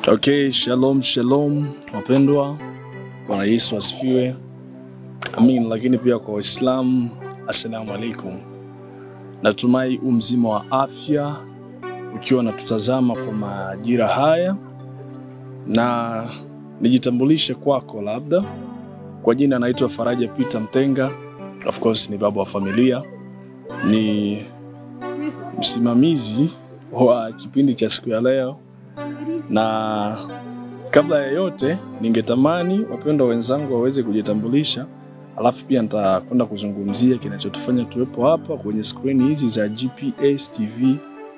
Okay, shalom shalom wapendwa. Bwana Yesu asifiwe. Amin. Lakini pia kwa Waislamu, assalamu alaikum. Natumai mzima wa afya ukiwa natutazama kwa majira haya, na nijitambulishe kwako labda. Kwa jina naitwa Faraja Peter Mtenga. Of course ni baba wa familia, ni msimamizi wa kipindi cha siku ya leo. Na kabla ya yote ningetamani wapendwa wenzangu waweze kujitambulisha, alafu pia nitakwenda kuzungumzia kinachotufanya tuwepo hapa kwenye screen hizi za GPS TV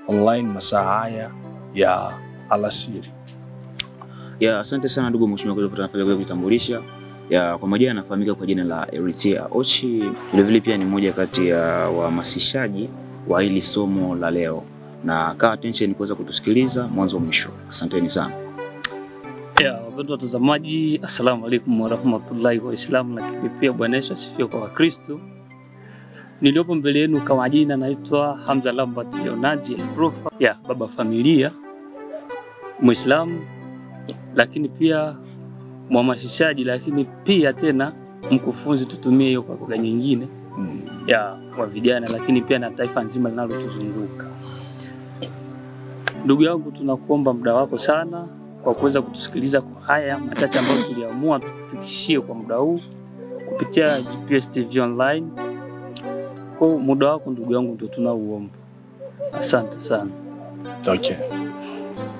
online masaa haya ya alasiri. Asante sana ndugu mheshimiwa kwa kupata nafasi ya kujitambulisha. Kwa majina anafahamika kwa jina la Eritia Ochi. Vile pia ni mmoja kati ya wahamasishaji wa hili somo la leo. Na kaa attention kuweza kutusikiliza mwanzo mwisho. Asanteni sana. Wapendwa watazamaji, assalamu alaikum warahmatullahi wabarakatuh. Lakini pia Bwana Yesu asifiwe kwa Wakristo. Niliopo mbele yenu kwa majina naitwa Hamza Lambert Leonaji Profa, baba familia, Muislamu, lakini pia mhamasishaji, lakini pia tena mkufunzi, tutumie hiyo kwa lugha nyingine, wa vijana, lakini pia na taifa nzima linalotuzunguka. Ndugu yangu, tunakuomba muda wako sana kwa kuweza kutusikiliza kwa haya machache ambayo tuliamua tukufikishie kwa muda huu kupitia GPS TV online. Kwa muda wako ndugu yangu ndio tunauomba. Asante sana. Okay.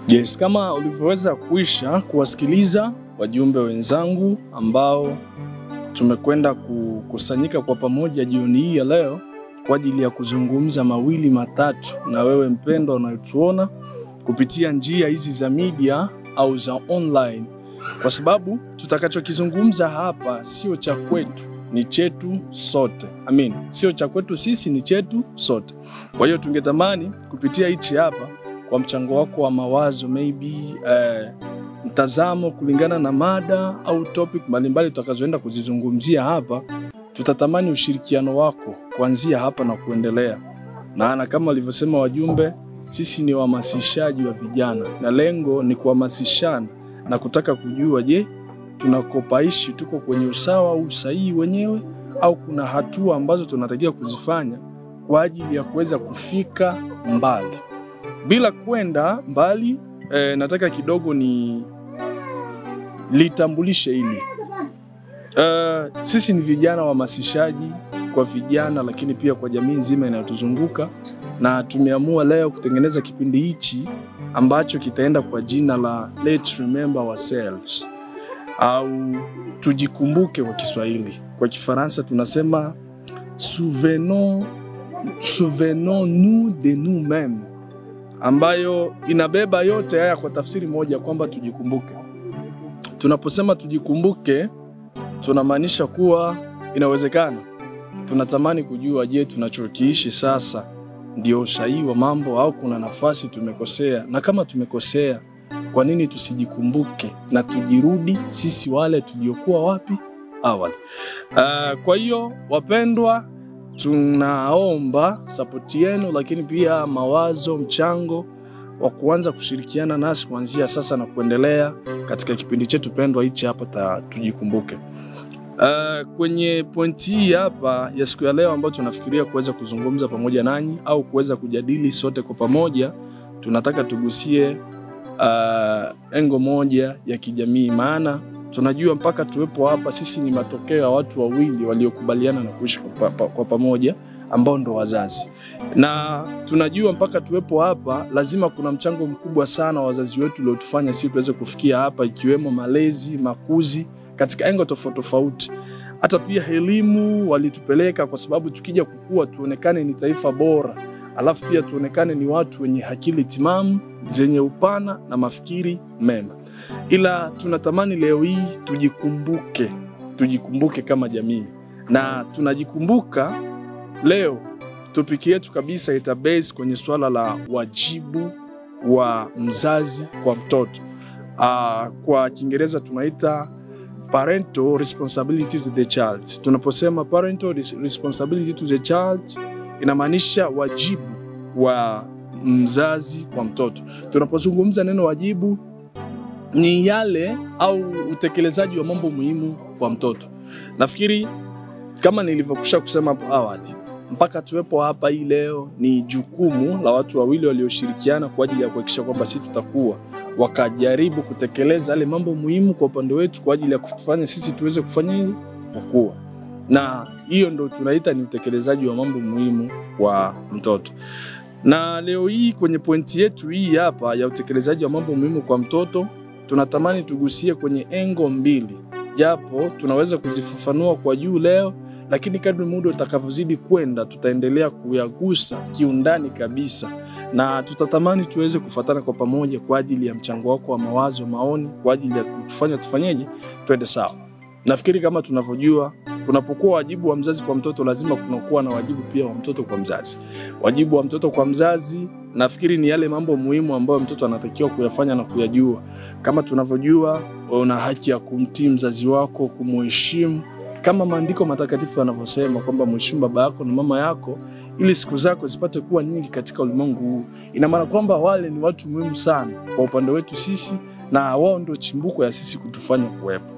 Yes, kama ulivyoweza kuisha kuwasikiliza wajumbe wenzangu ambao tumekwenda kukusanyika kwa pamoja jioni hii ya leo kwa ajili ya kuzungumza mawili matatu na wewe mpendwa unayetuona kupitia njia hizi za media au za online, kwa sababu tutakachokizungumza hapa sio cha kwetu, ni chetu sote. Amin. Sio cha kwetu sisi, ni chetu sote. Kwa hiyo tungetamani kupitia hichi hapa kwa mchango wako wa mawazo, maybe mtazamo kulingana na mada au topic mbalimbali tutakazoenda kuzizungumzia hapa, tutatamani ushirikiano wako kuanzia hapa na kuendelea. Na kama walivyosema wajumbe, sisi ni wahamasishaji wa vijana na lengo ni kuhamasishana na kutaka kujua, je, tunakopaishi tuko kwenye usawa au usahihi wenyewe, au kuna hatua ambazo tunatakiwa kuzifanya kwa ajili ya kuweza kufika mbali. Bila kwenda mbali, nataka kidogo ni litambulishe hili. Sisi ni vijana wahamasishaji kwa vijana, lakini pia kwa jamii nzima inayotuzunguka, na tumeamua leo kutengeneza kipindi hichi ambacho kitaenda kwa jina la Let's Remember Ourselves, au tujikumbuke kwa Kiswahili. Kwa Kifaransa tunasema Souvenons-nous de nous-mêmes, ambayo inabeba yote haya kwa tafsiri moja kwamba tujikumbuke. Tunaposema tujikumbuke, tunamaanisha kuwa inawezekana tunatamani kujua, je, tunachokiishi sasa ndio usahihi wa mambo au kuna nafasi tumekosea, na kama tumekosea kwa nini tusijikumbuke na tujirudi sisi wale tuliokuwa wapi awali. Kwa hiyo wapendwa, tunaomba support yenu, lakini pia mawazo, mchango wa kuanza kushirikiana nasi kuanzia sasa na kuendelea katika kipindi chetu pendwa hichi hapa tujikumbuke. Kwenye pointi hii hapa ya siku ya leo ambayo tunafikiria kuweza kuzungumza pamoja nanyi au kuweza kujadili sote kwa pamoja, tunataka tugusie engo moja ya kijamii, maana tunajua mpaka tuwepo hapa sisi ni matokeo ya watu wawili waliokubaliana na kuishi kwa pamoja ambao ndo wazazi. Na tunajua mpaka tuwepo hapa lazima kuna mchango mkubwa sana wa wazazi wetu uliotufanya sisi tuweze kufikia hapa, ikiwemo malezi, makuzi katika engo tofauti tofauti. Hata pia elimu walitupeleka kwa sababu tukija kukua tuonekane ni taifa bora, alafu pia tuonekane ni watu wenye akili timamu zenye upana na mafikiri mema. Ila tunatamani leo hii tujikumbuke kama jamii, na tunajikumbuka leo. Topic yetu kabisa itabase kwenye swala la wajibu wa mzazi kwa mtoto. Kwa Kiingereza tunaita parental responsibility to the child. Tunaposema parental responsibility to the child, inamaanisha wajibu wa mzazi kwa mtoto. Tunapozungumza neno wajibu, ni yale au utekelezaji wa mambo muhimu kwa mtoto. Nafikiri kama nilivyokusha kusema hapo awali, mpaka tuwepo hapa hii leo ni jukumu la watu wawili walioshirikiana kwa ajili ya kuhakikisha kwamba sisi tutakuwa, wakajaribu kutekeleza yale mambo muhimu kwa upande wetu kwa ajili ya kufanya sisi tuweze kufanya nini? Kukua. Na hiyo ndo tunaita ni utekelezaji wa mambo muhimu kwa mtoto. Na leo hii kwenye pointi yetu hii hapa ya utekelezaji wa mambo muhimu kwa mtoto, tunatamani tugusie kwenye engo mbili. Japo tunaweza kuzifafanua kwa juu leo, lakini kadri muda utakavyozidi kwenda tutaendelea kuyagusa kiundani kabisa, na tutatamani tuweze kufuatana kwa pamoja kwa ajili ya mchango wako wa mawazo, maoni, kwa ajili ya kutufanya tufanyeje twende sawa. Nafikiri kama tunavyojua, kunapokuwa wajibu wa mzazi kwa mtoto, lazima kunakuwa na wajibu pia wa mtoto kwa mzazi. Wajibu wa mtoto kwa mzazi, nafikiri ni yale mambo muhimu ambayo mtoto anatakiwa kuyafanya na kuyajua. Kama tunavyojua, una haki ya kumtii mzazi wako, kumheshimu, kama maandiko matakatifu yanavyosema kwamba mheshimu baba yako na mama yako ili siku zako zipate kuwa nyingi katika ulimwengu huu. Ina maana kwamba wale ni watu muhimu sana kwa upande wetu sisi, na wao ndio chimbuko ya sisi kutufanya kuwepo.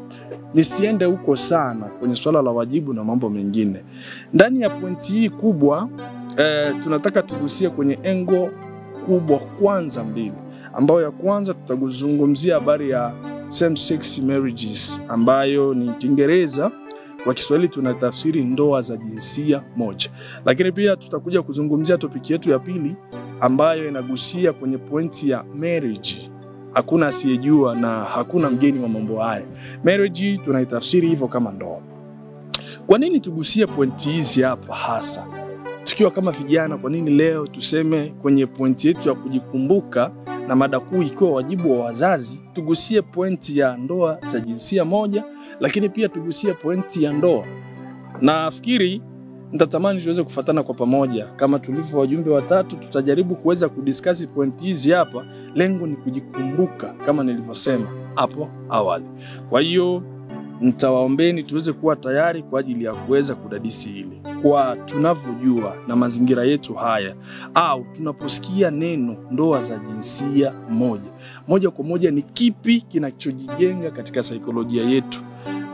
Nisiende huko sana kwenye swala la wajibu na mambo mengine. Ndani ya pointi hii kubwa tunataka tugusie kwenye engo kubwa kwanza mbili, ambayo ya kwanza tutazungumzia habari ya same sex marriages, ambayo ni Kiingereza, kwa Kiswahili tunatafsiri ndoa za jinsia moja. Lakini pia tutakuja kuzungumzia topiki yetu ya pili ambayo inagusia kwenye pointi ya marriage. Hakuna asiyejua na hakuna mgeni wa mambo haya. Marriage tunaitafsiri hivyo kama ndoa. Kwa nini tugusie pointi hizi hapa hasa? Tukiwa kama vijana, kwa nini leo tuseme kwenye pointi yetu ya kujikumbuka na mada kuu ikiwa wajibu wa wazazi, tugusie pointi ya ndoa za jinsia moja, lakini pia tugusie pointi ya ndoa. Nafikiri nitatamani tuweze kufuatana kwa pamoja. Kama tulivyo wajumbe watatu, tutajaribu kuweza kudiscuss pointi hizi hapa. Lengo ni kujikumbuka kama nilivyosema hapo awali. Kwa hiyo nitawaombeni tuweze kuwa tayari kwa ajili ya kuweza kudadisi hili. Kwa tunavyojua na mazingira yetu haya, au tunaposikia neno ndoa za jinsia moja kwa moja ni kipi kinachojijenga katika saikolojia yetu?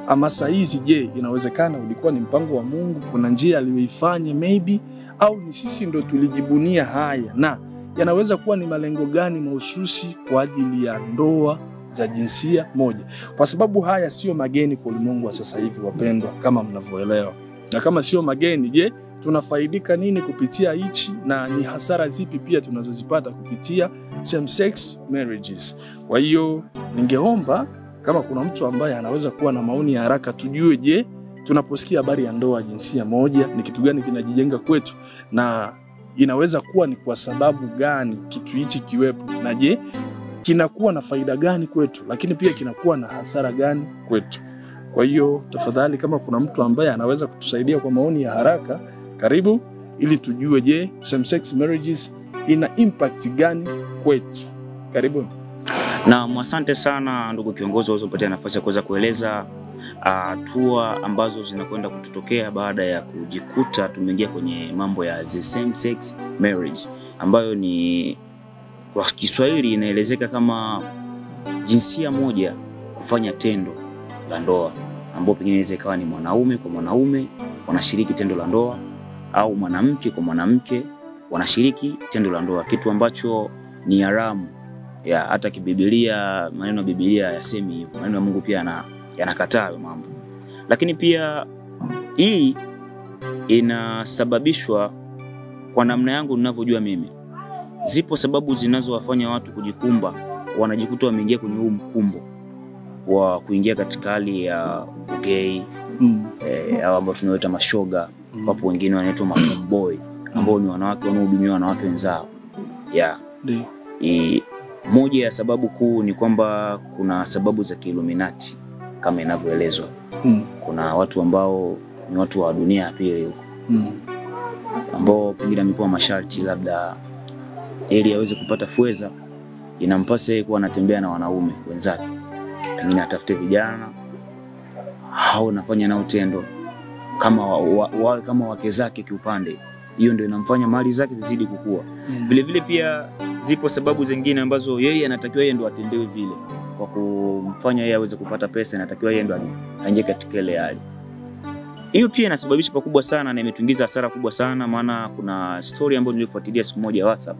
Ama saizi, je, inawezekana ulikuwa ni mpango wa Mungu, kuna njia aliyoifanya maybe, au ni sisi ndo tulijibunia haya, na yanaweza kuwa ni malengo gani mahususi kwa ajili ya ndoa za jinsia moja? Kwa sababu haya sio mageni kwa ulimwengu wa sasa hivi, wapendwa, kama mnavyoelewa. Na kama sio mageni, je, tunafaidika nini kupitia hichi, na ni hasara zipi pia tunazozipata kupitia same sex marriages? Kwa hiyo ningeomba kama kuna mtu ambaye anaweza kuwa na maoni ya haraka, tujue, je, tunaposikia habari ya ndoa jinsia moja ni kitu gani kinajijenga kwetu, na inaweza kuwa ni kwa sababu gani kitu hichi kiwepo, na je, kinakuwa na faida gani kwetu, lakini pia kinakuwa na hasara gani kwetu? Kwa hiyo tafadhali, kama kuna mtu ambaye anaweza kutusaidia kwa maoni ya haraka, karibu, ili tujue, je, same sex marriages ina impact gani kwetu? Karibu. Na asante sana ndugu kiongozi ulizopatia nafasi ya kuweza kueleza hatua ambazo zinakwenda kututokea baada ya kujikuta tumeingia kwenye mambo ya the same sex marriage, ambayo ni kwa Kiswahili inaelezeka kama jinsia moja kufanya tendo la ndoa, ambapo pengine inaweza ikawa ni mwanaume kwa mwanaume wanashiriki tendo la ndoa, au mwanamke kwa mwanamke wanashiriki tendo la ndoa, kitu ambacho ni haramu. Ya hata kiBiblia, maneno ya Biblia yasemi hivyo, maneno ya Mungu pia yanakataa hayo mambo. Lakini pia hii inasababishwa kwa namna yangu ninavyojua mimi. Zipo sababu zinazowafanya watu kujikumba, wanajikuta wameingia kwenye huu mkumbo wa kuingia katika hali ya gay, au ambao tunaoita mashoga, wapo wengine wanaitwa maboy, ambao ni wanawake wanaohudumia wanawake wenzao. Moja ya sababu kuu ni kwamba kuna sababu za Illuminati kama inavyoelezwa. Kuna watu ambao ni watu wa dunia ya pili huko, ambao pengine amepewa masharti, labda ili aweze kupata fedha inampasa yeye kuwa anatembea na wanaume wenzake, pengine atafute vijana hao nafanya nao tendo kama wawe kama wake zake kiupande. Hiyo ndio inamfanya mali zake zizidi kukua. Vile vile pia zipo sababu zingine ambazo yeye anatakiwa yeye ndo atendewe vile. kwa kumfanya yeye aweze kupata pesa, inatakiwa yeye ndo aingie katika ile hali. Hiyo pia inasababisha pakubwa sana na imetuingiza hasara kubwa sana, maana kuna story ambayo nilifuatilia siku moja WhatsApp,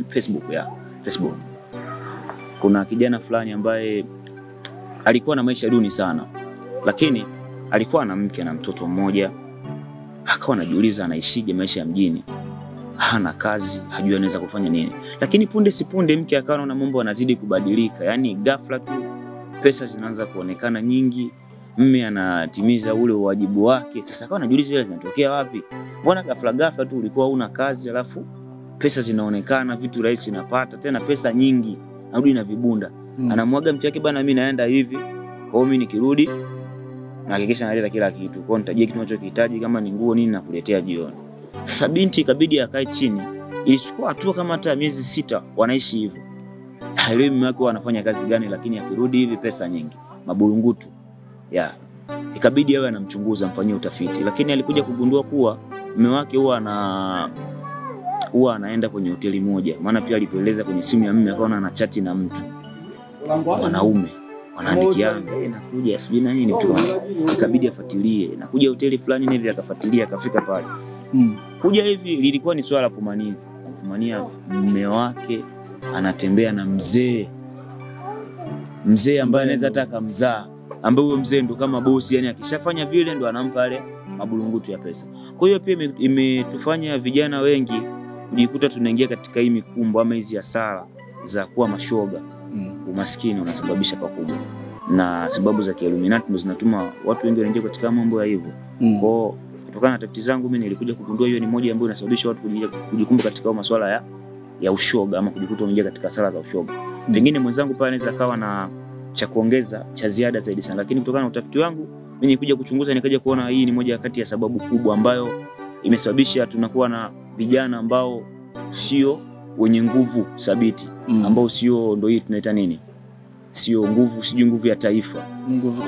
Facebook. Kuna kijana fulani ambaye alikuwa na maisha duni sana, lakini alikuwa na mke na mtoto mmoja. Akawa anajiuliza anaishije maisha ya mjini, hana kazi, hajui anaweza kufanya nini. Lakini punde si punde mke akawa anaona mambo yanazidi kubadilika, yani ghafla tu pesa zinaanza kuonekana nyingi, mume anatimiza ule wajibu wake. Sasa akawa anajiuliza zile zinatokea wapi? Mbona ghafla tu ulikuwa huna kazi alafu pesa zinaonekana, vitu rahisi napata, tena pesa nyingi, narudi na vibunda. Anamwaga mke wake, bana mimi naenda hivi, kwa mimi nikirudi na hakikisha naleta kila kitu. Kwa nitajie kitu ninachokihitaji, kama ni nguo nini nakuletea jioni. Sasa binti ikabidi akae chini. Ilichukua hatua kama hata miezi 6 wanaishi hivyo. Haelewi mume wake anafanya kazi gani, lakini akirudi hivi pesa nyingi, maburungutu. Ikabidi awe anamchunguza, amfanyie utafiti, lakini alikuja kugundua kuwa mume wake huwa anaenda kwenye hoteli moja. Maana pia alipoeleza kwenye simu ya mume akaona ana chati na mtu wanaume, wanaandikiana, nakuja sijui na nini tu. Ikabidi afuatilie, nakuja hoteli fulani hivi, akafuatilia akafika pale. Kuja hivi lilikuwa ni swala la fumanizi. Fumania mume wake anatembea na mzee ambaye anaweza hata akamzaa, ambaye huyo mzee ndo kama bosi, yani akishafanya vile ndo anampa ile maburungutu ya pesa. Kwa hiyo pia imetufanya vijana wengi kujikuta tunaingia katika hii mikumbo ama hizi hasara za kuwa mashoga. Umaskini unasababisha pakubwa, na sababu za Illuminati ndo zinatuma watu wengi wanaingia katika mambo ya hivyo. Kwa kutokana na tafiti zangu mimi nilikuja kugundua hiyo ni moja ambayo inasababisha watu kujikumba katika masuala ya ushoga, ama kujikuta wanaingia katika hasara za ushoga. Pengine mwenzangu pale anaweza kawa na cha kuongeza cha ziada zaidi sana, lakini kutokana na utafiti wangu mimi nilikuja kuchunguza, nikaja kuona hii ni moja kati ya sababu kubwa ambayo imesababisha tunakuwa na vijana ambao sio wenye nguvu thabiti, ambao sio, ndio hii tunaita nini, sio nguvu, sijui nguvu ya taifa, nguvu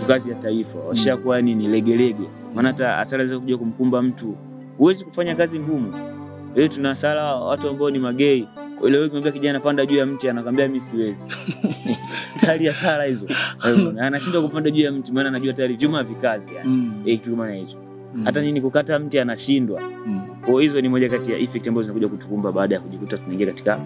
kazi ya taifa. Washakuwa ni legelege. Maana hata hasara za kuja kumkumba mtu, huwezi kufanya kazi ngumu. Leo tuna hasara watu ambao ni magei. Ile wewe kumwambia kijana panda juu ya mti, anakuambia mimi siwezi. Tayari hasara hizo. Anashindwa kupanda juu ya mti maana anajua tayari vyuma vikazi yani. Kitu kama hicho. Hata nini kukata mti anashindwa. Kwa hizo ni moja kati ya effect ambazo zinakuja kutukumba baada ya kujikuta tunaingia katika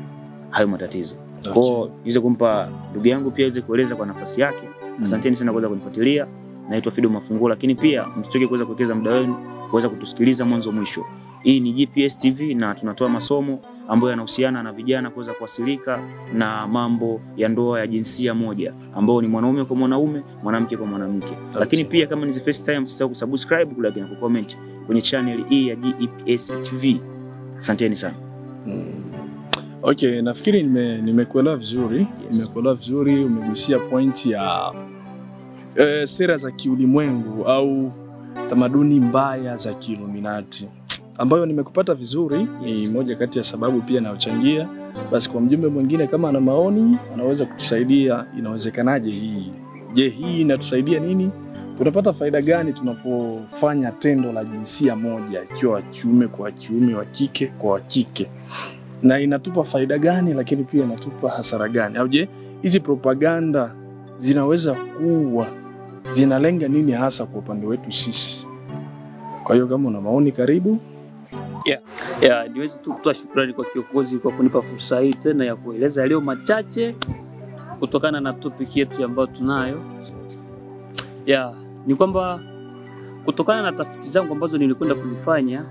hayo matatizo. Kwa hiyo kumpa ndugu yangu pia aweze kueleza kwa nafasi yake. Asanteni sana kwa kunifuatilia. Naitwa Fido Mafunguo, lakini pia msitoke kuweza kuwekeza muda wenu kuweza kutusikiliza mwanzo mwisho. Hii ni GPS TV na tunatoa masomo ambayo yanahusiana na vijana kuweza kuwasilika na mambo ya ndoa ya jinsia moja, ambao ni mwanaume kwa mwanaume, mwanamke kwa mwanamke. Lakini pia kama ni the first time, usisahau kusubscribe, kulike na kucomment kwenye channel hii ya GPS TV. Asanteni sana. Okay, nafikiri nimekuelewa vizuri. Nimekuelewa vizuri, umegusia point ya sera za kiulimwengu au tamaduni mbaya za Illuminati, ambayo nimekupata vizuri. Ni moja kati ya sababu pia naochangia. Basi kwa mjumbe mwingine kama ana maoni anaweza kutusaidia, inawezekanaje hii? Je, hii inatusaidia nini? Tunapata faida gani tunapofanya tendo la jinsia moja, ikiwa kiume kwa kiume, wa kike kwa kike? Na inatupa faida gani, lakini pia inatupa hasara gani? Au je, hizi propaganda zinaweza kuwa zinalenga nini hasa kwa upande wetu sisi? Kwa hiyo kama una maoni karibu. Niwezi tu kutoa shukrani kwa kiongozi kwa kunipa fursa hii tena ya kueleza leo machache kutokana na topic yetu ambayo tunayo. Ni kwamba kutokana na tafiti zangu ambazo nilikwenda kuzifanya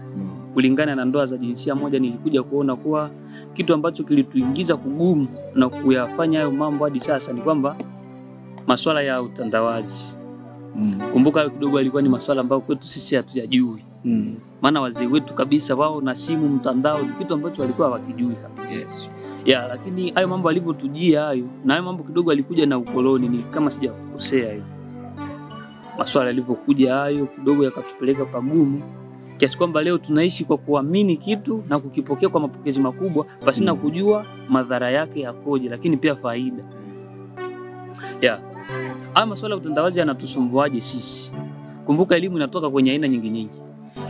kulingana na ndoa za jinsia moja, nilikuja kuona kuwa kitu ambacho kilituingiza kugumu na kuyafanya hayo mambo hadi sasa ni kwamba masuala ya utandawazi. Kumbuka hayo kidogo alikuwa ni masuala ambayo kwetu sisi hatujajui. Maana wazee wetu kabisa wao na simu, mtandao ni kitu ambacho walikuwa hawakijui kabisa. Lakini hayo mambo alivyotujia hayo, na hayo mambo kidogo alikuja na ukoloni, ni kama sijakosea hiyo. Masuala yalivyokuja hayo kidogo yakatupeleka pagumu kiasi kwamba leo tunaishi kwa kuamini kitu na kukipokea kwa mapokezi makubwa pasina kujua madhara yake yakoje, lakini pia faida. Haya masuala ya utandawazi yanatusumbuaje sisi? Kumbuka elimu inatoka kwenye aina nyingi.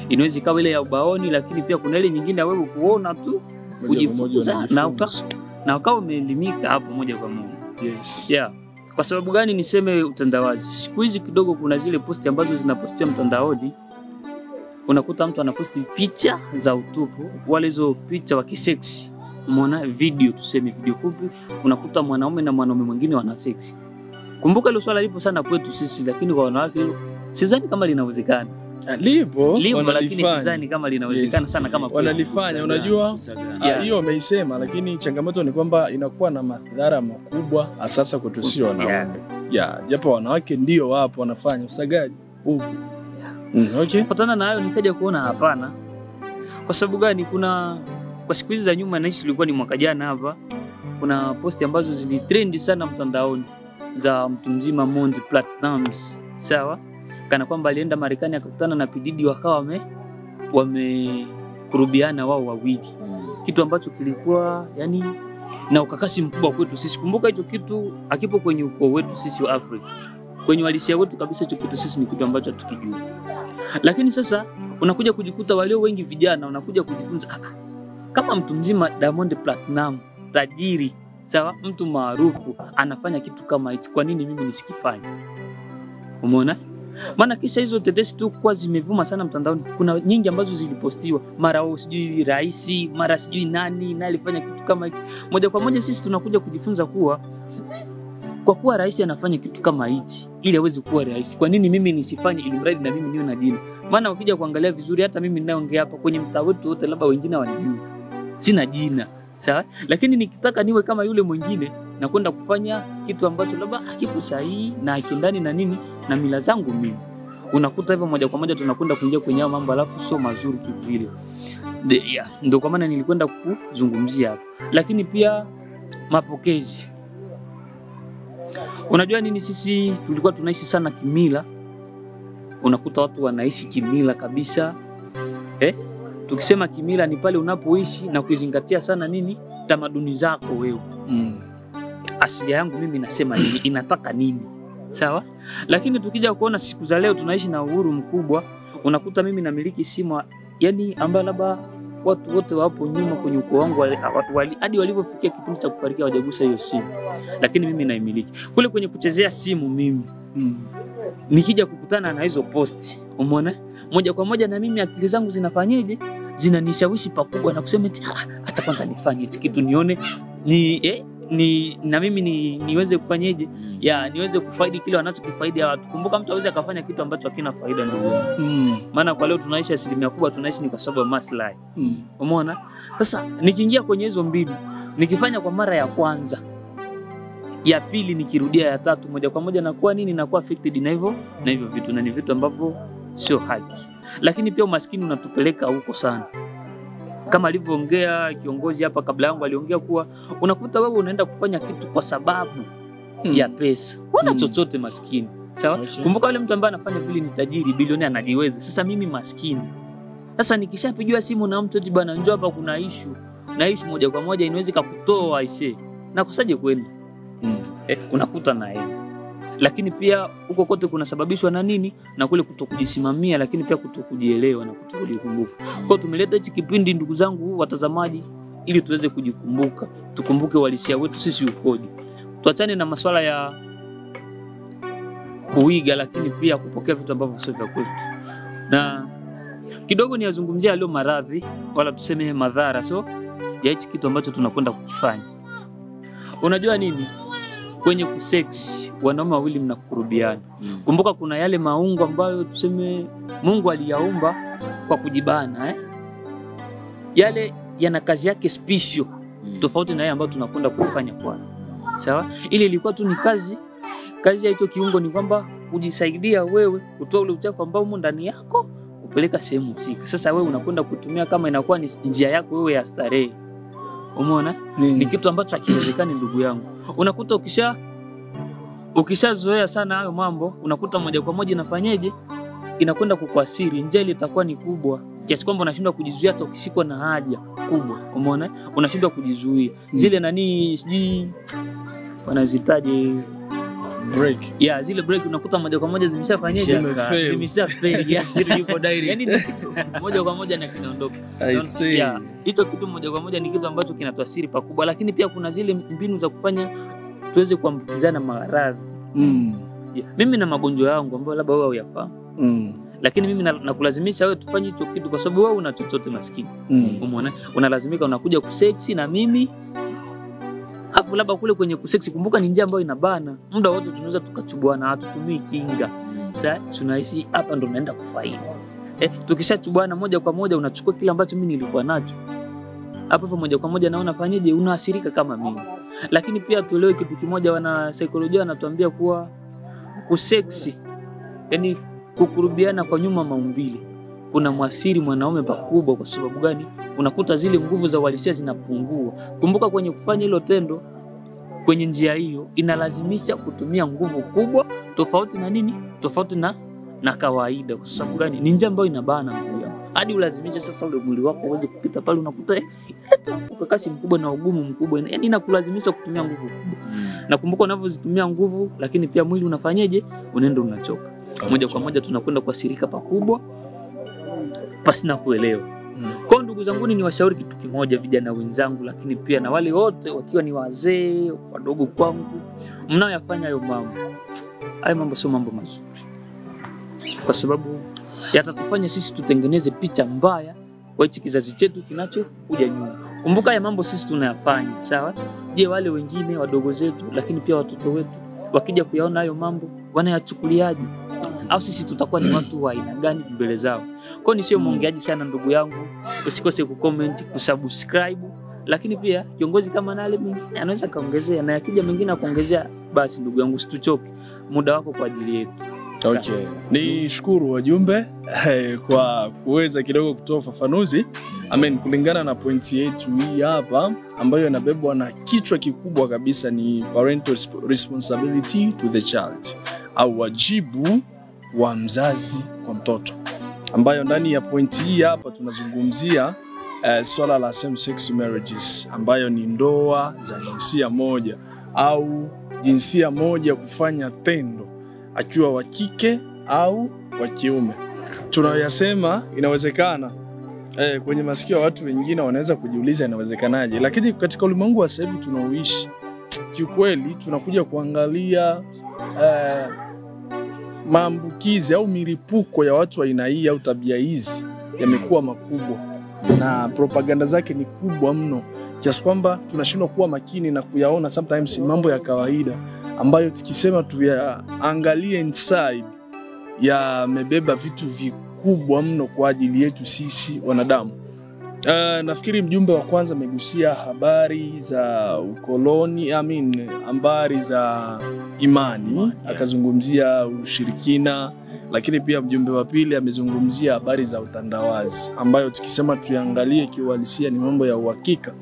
Inaweza ikawa ile ya ubaoni, lakini pia kuna ile nyingine ya wewe kuona tu, kujifunza na ukawa umeelimika hapo moja kwa moja. Yes. Yeah. Kwa sababu gani niseme utandawazi? Siku hizi kidogo kuna zile posti ambazo zinapostiwa mtandaoni, unakuta mtu anaposti picha za utupu, wale hizo picha wa kiseksi. Umeona video, tuseme video fupi, unakuta mwanaume na mwanaume mwingine wana seksi. Kumbuka hilo swala lipo sana kwetu sisi, lakini kwa wanawake hilo sidhani kama linawezekana. Lipo Lakini sidhani kama linawezekana sana kama wanalifanya. Unajua hiyo wameisema, lakini changamoto ni kwamba inakuwa na madhara makubwa hasa kwetu sisi wanaume. Japo wanawake ndio wapo wanafanya usagaji. Okay. Kufuatana na hayo nikaja kuona hapana. Kwa sababu gani? Kwa siku hizi za nyuma, naishi ilikuwa ni mwaka jana hapa, kuna posti ambazo zilitrend sana mtandaoni za mtu mzima Diamond Platnumz. Sawa? Kana kwamba alienda Marekani akakutana na P Diddy, wakawa wamekurubiana wao wawili. Kitu ambacho kilikuwa yani na ukakasi mkubwa kwetu sisi. Kumbuka hicho kitu akipo kwenye ukoo wetu sisi wa Afrika. Kwenye walisia wetu kabisa hicho kitu sisi ni kitu ambacho tukijua. Lakini sasa unakuja kujikuta walio wengi vijana unakuja kujifunza kama mtu mzima Diamond Platnumz, tajiri, sawa, mtu maarufu anafanya kitu kama hicho, kwa nini mimi nisikifanye? Umeona? Maana kisha hizo tetesi tu kwa zimevuma sana mtandaoni. Kuna nyingi ambazo zilipostiwa, mara sijui rais, mara sijui nani alifanya kitu kama hicho. Moja kwa moja sisi tunakuja kujifunza kuwa kwa kuwa rais anafanya kitu kama hichi ili aweze kuwa rais, kwa nini mimi nisifanye ili mradi na mimi niwe na jina? Maana ukija kuangalia vizuri, hata mimi ninaongea hapa kwenye mtaa wetu wote, labda wengine wanijua sina jina, sawa, lakini nikitaka niwe kama yule mwingine na kwenda kufanya kitu ambacho labda hakipo sahihi na hakindani na nini na mila zangu mimi, unakuta hivyo moja kwa moja tunakwenda kuingia kwenye mambo alafu sio mazuri kivile. Ndio kwa maana nilikwenda kuzungumzia hapa. Lakini pia mapokezi. Unajua nini, sisi tulikuwa tunaishi sana kimila. Unakuta watu wanaishi kimila kabisa. Tukisema kimila ni pale unapoishi na kuzingatia sana nini tamaduni zako wewe. Asili yangu mimi nasema nini, inataka nini. Sawa? Lakini tukija kuona siku za leo tunaishi na uhuru mkubwa, unakuta mimi namiliki simu yani ambayo labda watu wote wapo nyuma kwenye ukoo wangu hadi walivyofikia kipindi cha kufariki hawajagusa hiyo simu. Lakini mimi naimiliki. Kule kwenye kuchezea simu mimi nikija kukutana na hizo posti, umeona? Moja kwa moja na mimi akili zangu zinafanyaje? Zinanishawishi pakubwa na kusema hata kwanza nifanye hichi kitu nione na mimi niweze kufanyaje? Niweze kufaidi kile wanachokifaidi watu. Kumbuka mtu hawezi akafanya kitu ambacho hakina faida ndugu. Maana kwa leo tunaishi asilimia kubwa tunaishi ni kwa sababu ya maslahi. Umeona? Sasa nikiingia kwenye hizo mbili, nikifanya kwa mara ya kwanza, ya pili nikirudia, ya tatu, moja kwa moja nakuwa nini, nakuwa affected na hivyo vitu, na ni vitu ambavyo sio haki. Lakini pia umaskini unatupeleka huko sana. Kama alivyoongea kiongozi hapa kabla yangu, aliongea kuwa unakuta wewe unaenda kufanya kitu kwa sababu ya pesa. Huna chochote maskini. Sawa? Okay. Kumbuka yule mtu ambaye anafanya vile ni tajiri, bilionea, anajiweza. Sasa mimi maskini. Sasa nikishapigiwa simu na mtu eti bwana njoo hapa kuna issue. Na issue moja kwa moja inaweza kukutoa aisee. Na kusaje kwenda? Unakuta na yeye. Lakini pia huko kote kunasababishwa na nini? Na kule kutokujisimamia, lakini pia kutokujielewa na kutokujikumbuka. Kwa tumeleta hichi kipindi ndugu zangu watazamaji ili tuweze kujikumbuka, tukumbuke uhalisia wetu sisi ukoje. Tuachane na masuala ya kuiga, lakini pia kupokea vitu ambavyo sio vya kwetu. Na kidogo niyazungumzia leo maradhi wala tuseme madhara ya hichi kitu ambacho tunakwenda kukifanya. Unajua nini? Kwenye kusex wanaume wawili mnakurubiana. Kumbuka kuna yale maungo ambayo tuseme Mungu aliyaumba kwa kujibana yale yana kazi yake special tofauti na yale ambayo tunakwenda kufanya kwa. Sawa? Ile ilikuwa tu ni kazi ya hicho kiungo ni kwamba kujisaidia wewe kutoa ule uchafu ambao umo ndani yako upeleka sehemu husika. Sasa wewe unakwenda kutumia kama inakuwa ni njia yako wewe ya starehe. Umeona? Ni kitu ambacho hakiwezekani ndugu yangu. Unakuta ukishazoea sana hayo mambo, unakuta moja kwa moja inafanyaje? Inakwenda kukuasiri, njia ile itakuwa ni kubwa. Kiasi kwamba unashindwa kujizuia hata ukishikwa na haja kubwa. Umeona? Unashindwa kujizuia. Zile nani sijui wanazitaje break. Zile break unakuta moja kwa moja zimeshafanyaje? Zimeshafeli. Yuko direct. Yaani moja kwa moja na kinaondoka. Hicho kitu moja kwa moja ni kitu ambacho kinatuasiri pakubwa, lakini pia kuna zile mbinu za kufanya tuweze kuambukizana maradhi. Mimi na magonjwa yangu ambayo labda wewe huyafahamu. Lakini mimi nakulazimisha wewe tufanye hicho kitu kwa sababu wewe una chochote maskini. Umeona? Unalazimika unakuja kuseksi na mimi. Hapo labda kule kwenye kuseksi, kumbuka ni njia ambayo inabana. Muda wote tunaweza tukachubuana, hatutumii kinga. Sasa tunaishi hapa ndo naenda kufaidi. Tukishachubuana moja kwa moja unachukua kile ambacho mimi nilikuwa nacho. Hapo moja kwa moja naona fanyaje unaathirika kama mimi. Lakini pia tuelewe kitu kimoja, wana saikolojia wanatuambia kuwa kuseksi, yani kukurubiana kwa nyuma maumbile, kuna muasiri mwanaume pakubwa. Kwa sababu gani? Unakuta zile nguvu za uhalisia zinapungua. Kumbuka kwenye kufanya hilo tendo, kwenye njia hiyo inalazimisha kutumia nguvu kubwa, tofauti na nini? Tofauti na kawaida. Kwa sababu gani? Ni njia ambayo inabana mwili. Hadi ulazimisha sasa ule mwili wako uweze kupita pale, unakuta ukakasi mkubwa na ugumu mkubwa. Yaani inakulazimisha kutumia nguvu kubwa. Na kumbuka unavyozitumia nguvu, lakini pia mwili unafanyaje? Unaenda unachoka. Moja kwa moja tunakwenda kuathirika pakubwa pasina kuelewa. Kwa ndugu zangu, ni washauri kitu kimoja, vijana wenzangu, lakini pia na wale wote wakiwa ni wazee wadogo kwangu, mnaoyafanya hayo mambo sio mambo mazuri, kwa sababu yatatufanya sisi tutengeneze picha mbaya kwa hichi kizazi chetu kinachokuja nyuma. Kumbuka haya mambo sisi tunayafanya, sawa? Je, wale wengine wadogo zetu, lakini pia watoto wetu wakija kuyaona hayo mambo wanayachukuliaje? Au sisi tutakuwa ni watu wa aina gani mbele zao? Kwa hiyo sio muongeaji sana ndugu yangu, usikose kucomment, kusubscribe, lakini pia kiongozi kama Nale mwingine anaweza kaongezea, na yakija mwingine akaongezea, basi ndugu yangu usituchoke, muda wako kwa ajili yetu. Okay. Ni shukuru wajumbe kwa kuweza kidogo kutoa ufafanuzi. Kulingana na pointi yetu hii hapa ambayo inabebwa na kichwa kikubwa kabisa, ni parental responsibility to the child, au wajibu wa mzazi kwa mtoto, ambayo ndani ya pointi hii hapa tunazungumzia swala la same sex marriages, ambayo ni ndoa za jinsia moja au jinsia moja kufanya tendo akiwa wa kike au wa kiume. Tunayasema inawezekana, kwenye masikio ya watu wengine wanaweza kujiuliza inawezekanaje, lakini katika ulimwengu wa sasa hivi tunaoishi, kiukweli tunakuja kuangalia maambukizi au milipuko ya watu wa aina hii au tabia hizi yamekuwa makubwa, na propaganda zake ni kubwa mno, kiasi kwamba tunashindwa kuwa makini na kuyaona sometimes mambo ya kawaida ambayo tukisema tuyaangalie inside yamebeba vitu vikubwa mno kwa ajili yetu sisi wanadamu. Nafikiri mjumbe wa kwanza amegusia habari za ukoloni, habari za imani, akazungumzia ushirikina, lakini pia mjumbe wa pili amezungumzia habari za utandawazi, ambayo tukisema tuangalie kiuhalisia ni mambo ya uhakika.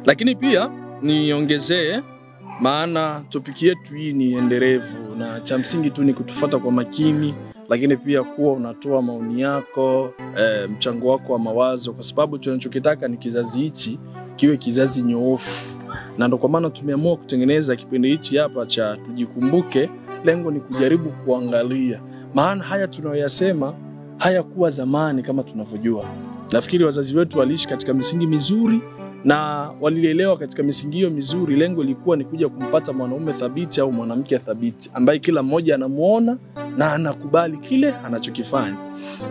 Lakini pia niongezee, maana topiki yetu hii ni endelevu, na cha msingi tu ni kutufuata kwa makini, lakini pia kuwa unatoa maoni yako, mchango wako wa mawazo, kwa sababu tunachokitaka ni kizazi hichi kiwe kizazi nyoofu. Na ndio kwa maana tumeamua kutengeneza kipindi hichi hapa cha Tujikumbuke. Lengo ni kujaribu kuangalia, maana haya tunayoyasema hayakuwa zamani kama tunavyojua. Nafikiri wazazi wetu waliishi katika misingi mizuri na walilelewa katika misingi hiyo mizuri. Lengo lilikuwa ni kuja kumpata mwanaume thabiti au mwanamke thabiti, ambaye kila mmoja anamuona na anakubali kile anachokifanya.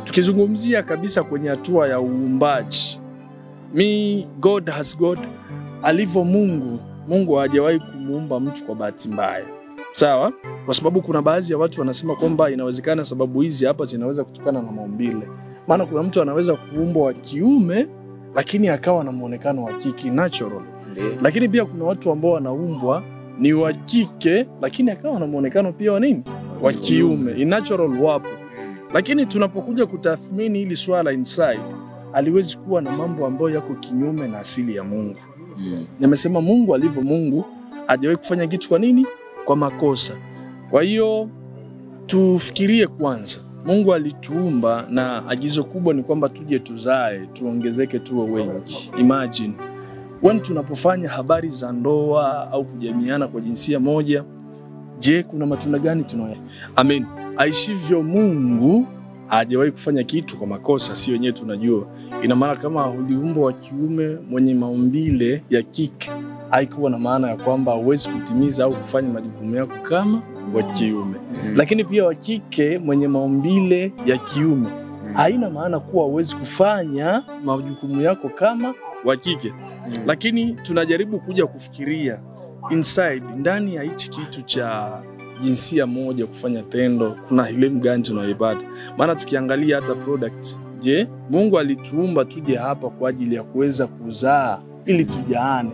Tukizungumzia kabisa kwenye hatua ya uumbaji, God has God, alivyo Mungu hajawahi kumuumba mtu kwa bahati mbaya. Sawa? Kwa sababu kuna baadhi ya watu wanasema kwamba inawezekana sababu hizi hapa zinaweza kutokana na maumbile. Maana kuna mtu anaweza kuumbwa wa kiume lakini akawa na muonekano wa kike, natural. Lakini pia kuna watu ambao wanaumbwa ni wa kike lakini akawa na muonekano pia wa nini? Wa kiume. Natural wapo. Lakini tunapokuja kutathmini hili swala inside, aliwezi kuwa na mambo ambayo yako kinyume na asili ya Mungu. Nimesema Mungu alivyo Mungu hajawahi kufanya kitu kwa nini? Kwa makosa. Kwa hiyo tufikirie kwanza, Mungu alituumba na agizo kubwa ni kwamba tuje tuzae, tuongezeke, tuwe wengi. Imagine tunapofanya habari za ndoa au kujamiana kwa jinsia moja, je, kuna matunda gani tunayo? Amen. Aishivyo Mungu hajawahi kufanya kitu kwa makosa, si wenyewe tunajua. Ina maana kama uliumbwa wa kiume mwenye maumbile ya kike, haikuwa na maana ya kwamba huwezi kutimiza au kufanya majukumu yako kama wa kiume. Lakini pia wa kike mwenye maumbile ya kiume haina maana kuwa huwezi kufanya majukumu yako kama wa kike. Lakini tunajaribu kuja kufikiria inside, ndani ya hichi kitu cha jinsia moja kufanya tendo, kuna elimu gani tunaipata? Maana tukiangalia hata product, je, Mungu alituumba tuje hapa kwa ajili ya kuweza kuzaa ili tujaane.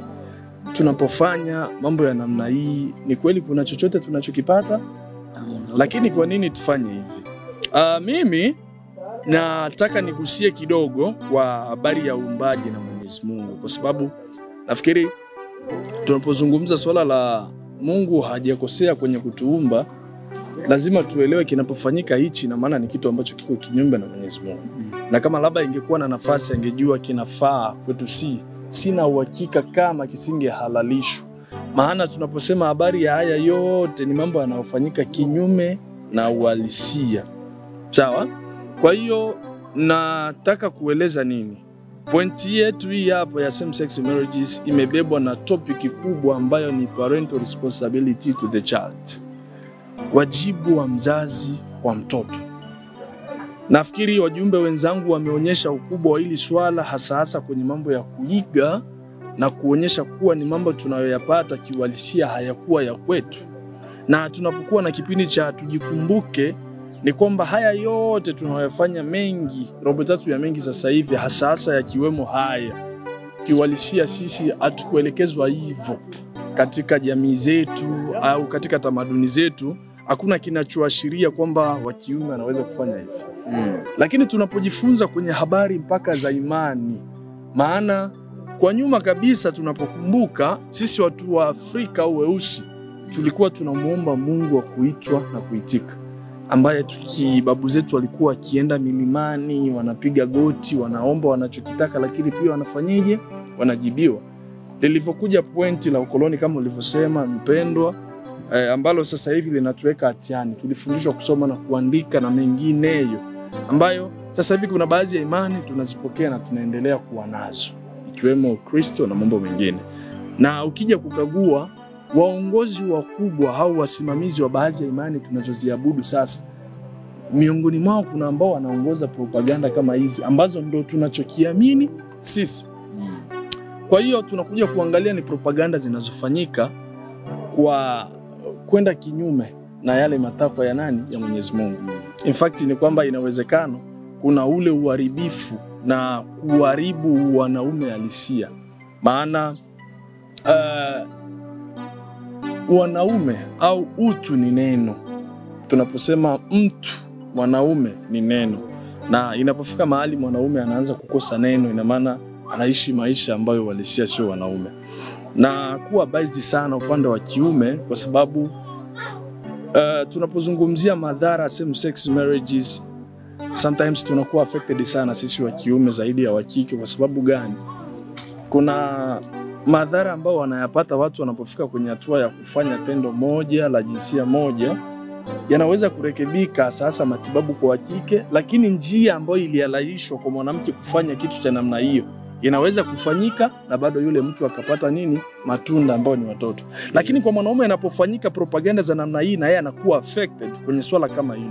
Tunapofanya mambo ya namna hii, ni kweli kuna chochote tunachokipata? Lakini kwa nini tufanye hivi? Mimi nataka nigusie kidogo kwa habari ya uumbaji na Mwenyezi Mungu, kwa sababu nafikiri tunapozungumza swala la Mungu hajakosea kwenye kutuumba, lazima tuelewe kinapofanyika hichi na maana ni kitu ambacho kiko kinyume na Mwenyezi Mungu. Na kama labda ingekuwa na nafasi angejua kinafaa kwetu, sina uhakika kama kisingehalalishwa. Maana tunaposema habari ya haya yote ni mambo yanayofanyika kinyume na uhalisia. Sawa? Kwa hiyo nataka kueleza nini? Pointi yetu hii hapa ya same sex marriages imebebwa na topic kubwa ambayo ni parental responsibility to the child. Wajibu wa mzazi kwa mtoto. Nafikiri wajumbe wenzangu wameonyesha ukubwa wa hili swala, hasa kwenye mambo ya kuiga na kuonyesha kuwa ni mambo tunayoyapata kiuhalisia hayakuwa ya kwetu. Na tunapokuwa na kipindi cha tujikumbuke, ni kwamba haya yote tunayofanya mengi, robo tatu ya mengi sasa hivi, hasa yakiwemo haya, kiuhalisia sisi hatukuelekezwa hivyo katika jamii zetu au katika tamaduni zetu. Hakuna kinachoashiria kwamba wa kiume anaweza kufanya hivyo. Lakini tunapojifunza kwenye habari mpaka za imani, maana kwa nyuma kabisa tunapokumbuka, sisi watu wa Afrika au weusi tulikuwa tunamuomba Mungu wa kuitwa na kuitika, ambaye babu zetu walikuwa wakienda milimani, wanapiga goti, wanaomba wanachokitaka, lakini pia wanafanyaje? Wanajibiwa. Lilivyokuja pointi la ukoloni kama ulivyosema mpendwa, ambalo sasa hivi linatuweka hatiani, tulifundishwa kusoma na kuandika na mengineyo, ambayo sasa hivi kuna baadhi ya imani tunazipokea na tunaendelea kuwa nazo, ikiwemo Kristo na mambo mengine. Na ukija kukagua waongozi wakubwa au wasimamizi wa baadhi ya imani tunazoziabudu sasa, miongoni mwao kuna ambao wanaongoza propaganda kama hizi ambazo ndo tunachokiamini sisi. Kwa hiyo tunakuja kuangalia ni propaganda zinazofanyika kwa kwenda kinyume na yale matakwa ya nani? Ya Mwenyezi Mungu. In fact ni kwamba inawezekano kuna ule uharibifu na kuharibu wanaume halisia. Maana wanaume au utu ni neno. Tunaposema mtu mwanaume ni neno, na inapofika mahali mwanaume anaanza kukosa neno, ina maana anaishi maisha ambayo walisia sio wanaume. Na kuwa biased sana upande wa kiume, kwa sababu tunapozungumzia madhara same sex marriages, sometimes tunakuwa affected sana sisi wa kiume zaidi ya wa kike. Kwa sababu gani? Kuna madhara ambao wanayapata watu wanapofika kwenye hatua ya kufanya tendo moja la jinsia moja, yanaweza kurekebika sasa matibabu kwa wa kike, lakini njia ambayo ilihalalishwa kwa mwanamke kufanya kitu cha namna hiyo inaweza kufanyika na bado yule mtu akapata nini? Matunda ambao ni watoto. Lakini kwa mwanaume inapofanyika propaganda za namna hii, na yeye anakuwa affected kwenye swala kama hili,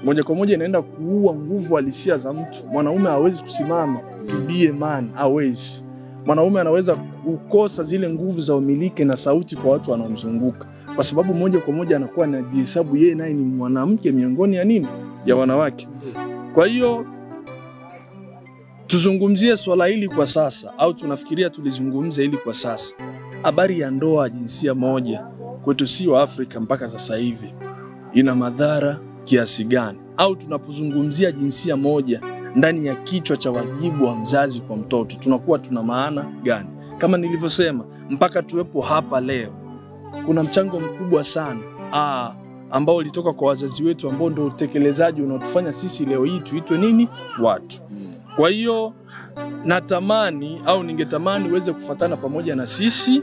moja kwa moja inaenda kuua nguvu halisia za mtu. Mwanaume hawezi kusimama to be a man, hawezi. Mwanaume anaweza kukosa zile nguvu za umiliki na sauti kwa watu wanaomzunguka, kwa sababu moja kwa moja anakuwa anajihesabu yeye naye ni mwanamke miongoni ya nini? Ya wanawake. Kwa hiyo tuzungumzie swala hili kwa sasa, au tunafikiria tulizungumze hili kwa sasa. Habari ya ndoa jinsia moja kwetu si wa Afrika mpaka sasa hivi ina madhara kiasi gani? Au tunapozungumzia jinsia moja ndani ya kichwa cha wajibu wa mzazi kwa mtoto, tunakuwa tuna maana gani? Kama nilivyosema, mpaka tuwepo hapa leo, kuna mchango mkubwa sana ambao ulitoka kwa wazazi wetu, ambao ndio utekelezaji unaotufanya sisi leo hii tuitwe nini? Watu. Kwa hiyo natamani au ningetamani uweze kufuatana pamoja na sisi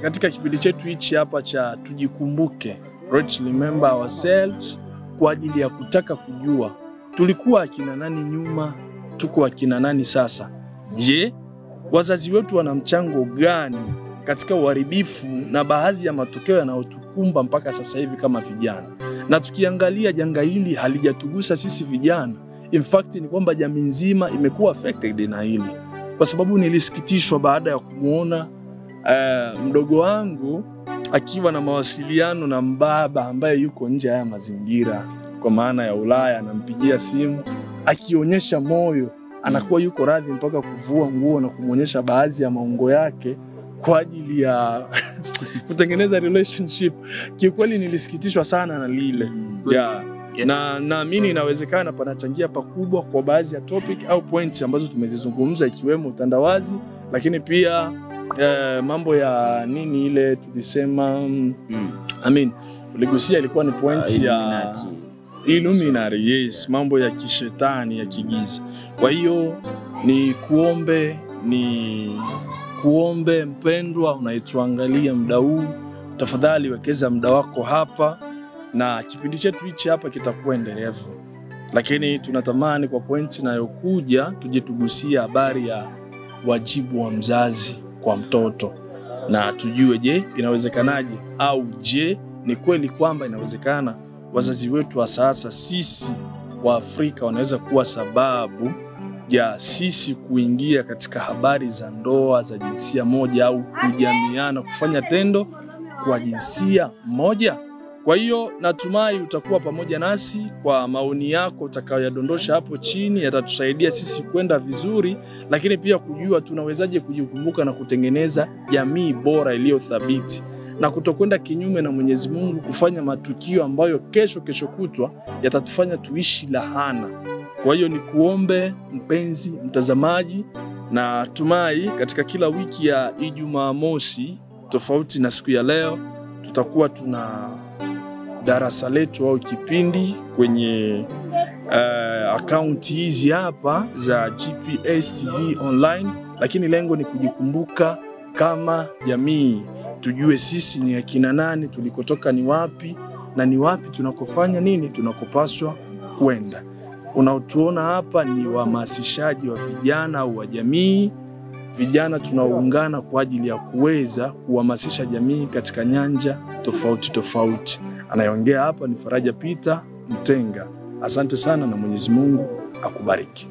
katika kipindi chetu hichi hapa cha tujikumbuke, let's remember ourselves, kwa ajili ya kutaka kujua tulikuwa akina nani nyuma, tuko akina nani sasa. Je, wazazi wetu wana mchango gani katika uharibifu na baadhi ya matokeo yanayotukumba mpaka sasa hivi kama vijana. Na tukiangalia janga hili halijatugusa sisi vijana. In fact ni kwamba jamii nzima imekuwa affected na hili. Kwa sababu nilisikitishwa baada ya kumuona mdogo wangu akiwa na mawasiliano na mbaba ambaye yuko nje ya mazingira, kwa maana ya Ulaya, anampigia simu akionyesha moyo, anakuwa yuko radhi mpaka kuvua nguo na kumuonyesha baadhi ya maungo yake kwa ajili ya kutengeneza relationship. Kiukweli nilisikitishwa sana na lile. Na naamini inawezekana panachangia pakubwa kwa baadhi ya topic au points ambazo tumezizungumza, ikiwemo utandawazi, lakini pia mambo ya nini ile tulisema uligusia ilikuwa ni point ya Illuminati, yes, mambo ya kishetani ya kigiza. Kwa hiyo ni kuombe mpendwa unaituangalia muda huu, tafadhali wekeza muda wako hapa, na kipindi chetu hichi hapa kitakuwa endelevu. Lakini tunatamani kwa point inayokuja tujitugusia habari ya wajibu wa mzazi kwa mtoto, na tujue je, inawezekanaje, au je, ni kweli kwamba inawezekana wazazi wetu wa sasa sisi wa Afrika wanaweza kuwa sababu ya sisi kuingia katika habari za ndoa za jinsia moja au kujamiana, kufanya tendo kwa jinsia moja. Kwa hiyo natumai utakuwa pamoja nasi. Kwa maoni yako utakayoyadondosha hapo chini yatatusaidia sisi kwenda vizuri, lakini pia kujua tunawezaje kujikumbuka na kutengeneza jamii bora iliyo thabiti, na kutokwenda kinyume na Mwenyezi Mungu, kufanya matukio ambayo kesho kutwa yatatufanya tuishi lahana. Kwa hiyo ni kuombe mpenzi mtazamaji, na tumai katika kila wiki ya Ijumaa mosi tofauti na siku ya leo tutakuwa tuna darasa letu au kipindi kwenye akaunti hizi hapa za GPS TV online, lakini lengo ni kujikumbuka kama jamii, tujue sisi ni akina nani, tulikotoka ni wapi, na ni wapi tunakofanya nini, tunakopaswa kwenda. Unaotuona hapa ni wahamasishaji wa vijana au wa jamii. Vijana tunaungana kwa ajili ya kuweza kuhamasisha jamii katika nyanja tofauti. Anayeongea hapa ni Faraja Peter Mtenga. Asante sana na Mwenyezi Mungu akubariki.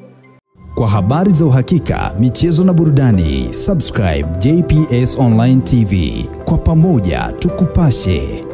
Kwa habari za uhakika, michezo na burudani, subscribe JPS Online TV. Kwa pamoja tukupashe.